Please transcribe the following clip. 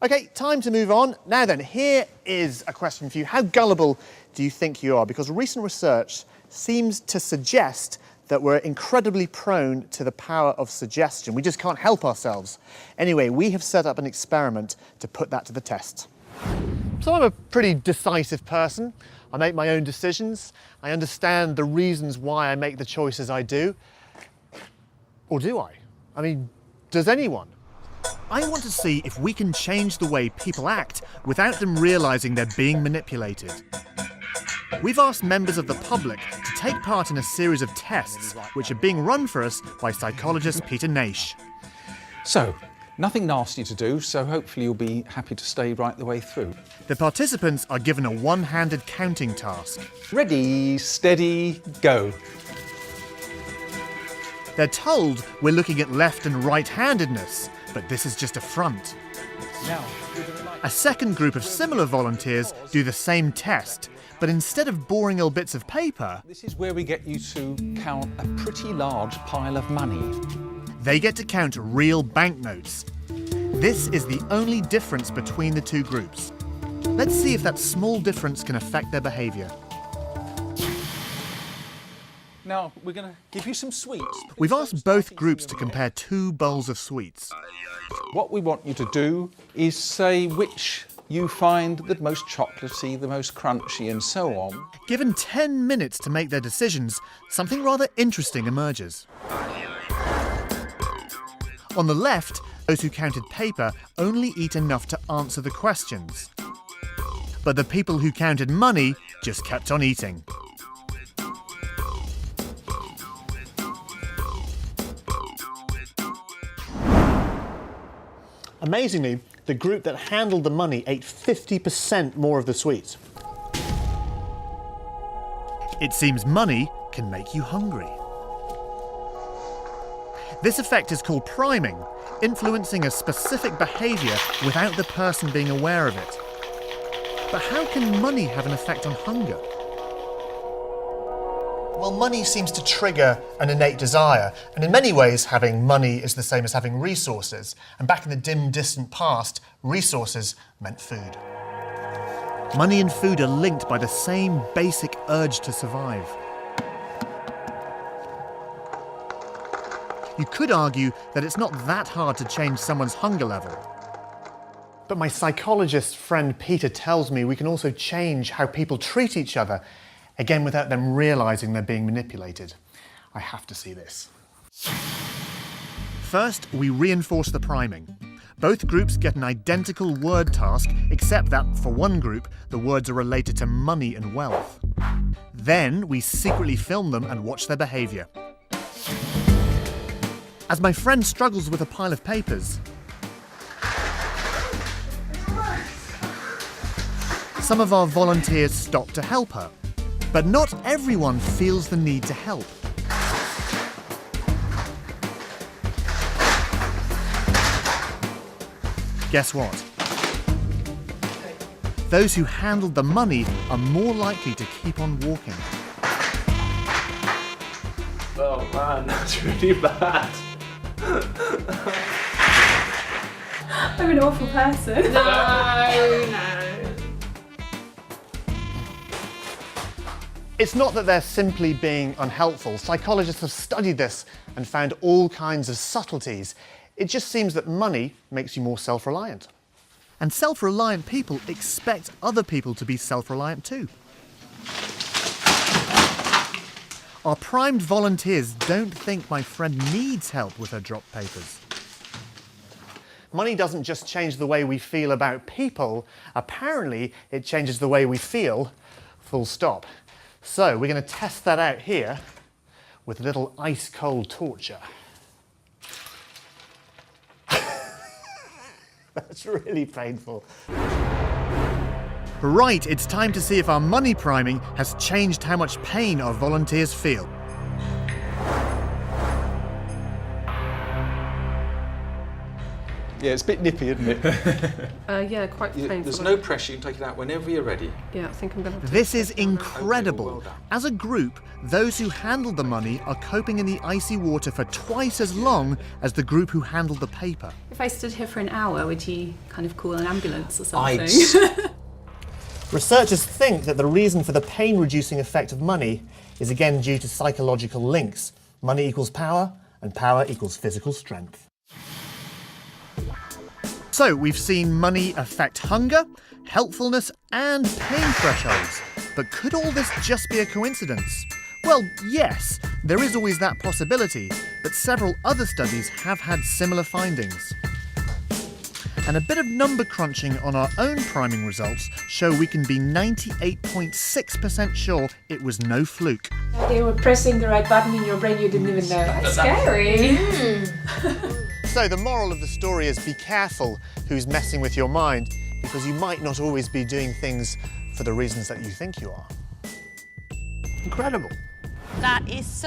OK, time to move on. Now then, here is a question for you. How gullible do you think you are? Because recent research seems to suggest that we're incredibly prone to the power of suggestion. We just can't help ourselves. Anyway, we have set up an experiment to put that to the test. So I'm a pretty decisive person. I make my own decisions. I understand the reasons why I make the choices I do. Or do I? I mean, does anyone? I want to see if we can change the way people act without them realising they're being manipulated. We've asked members of the public to take part in a series of tests which are being run for us by psychologist Peter Naish. So, nothing nasty to do, so hopefully you'll be happy to stay right the way through. The participants are given a one-handed counting task. Ready, steady, go. They're told we're looking at left and right-handedness, but this is just a front. Now, a second group of similar volunteers do the same test, but instead of boring old bits of paper, this is where we get you to count a pretty large pile of money. They get to count real banknotes. This is the only difference between the two groups. Let's see if that small difference can affect their behaviour. Now, we're going to give you some sweets. We've asked both groups to compare 2 bowls of sweets. What we want you to do is say which you find the most chocolatey, the most crunchy, and so on. Given 10 minutes to make their decisions, something rather interesting emerges. On the left, those who counted paper only eat enough to answer the questions. But the people who counted money just kept on eating. Amazingly, the group that handled the money ate 50% more of the sweets. It seems money can make you hungry. This effect is called priming, influencing a specific behaviour without the person being aware of it. But how can money have an effect on hunger? Well, money seems to trigger an innate desire, and in many ways having money is the same as having resources. And back in the dim, distant past, resources meant food. Money and food are linked by the same basic urge to survive. You could argue that it's not that hard to change someone's hunger level. But my psychologist friend Peter tells me we can also change how people treat each other, again without them realising they're being manipulated. I have to see this. First, we reinforce the priming. Both groups get an identical word task, except that for one group, the words are related to money and wealth. Then we secretly film them and watch their behaviour. As my friend struggles with a pile of papers, some of our volunteers stop to help her. But not everyone feels the need to help. Guess what? Those who handled the money are more likely to keep on walking. Oh man, that's really bad. I'm an awful person. No. It's not that they're simply being unhelpful. Psychologists have studied this and found all kinds of subtleties. It just seems that money makes you more self-reliant. And self-reliant people expect other people to be self-reliant too. Our primed volunteers don't think my friend needs help with her dropped papers. Money doesn't just change the way we feel about people. Apparently, it changes the way we feel, full stop. So we're going to test that out here with a little ice-cold torture. That's really painful. Right, it's time to see if our money priming has changed how much pain our volunteers feel. Yeah, it's a bit nippy, isn't it? Yeah, quite painful. There's no pressure, you can take it out whenever you're ready. Yeah, I think I'm going to. This is incredible. well done. As a group, those who handled the money are coping in the icy water for twice as long as the group who handled the paper. If I stood here for an hour, would you kind of call an ambulance or something? Researchers think that the reason for the pain-reducing effect of money is again due to psychological links. Money equals power, and power equals physical strength. So we've seen money affect hunger, helpfulness, and pain thresholds. But could all this just be a coincidence? Well, yes, there is always that possibility, but several other studies have had similar findings. And a bit of number crunching on our own priming results show we can be 98.6% sure it was no fluke. They were pressing the right button in your brain, you didn't even know. That's scary. So the moral of the story is be careful who's messing with your mind, because you might not always be doing things for the reasons that you think you are. Incredible. That is so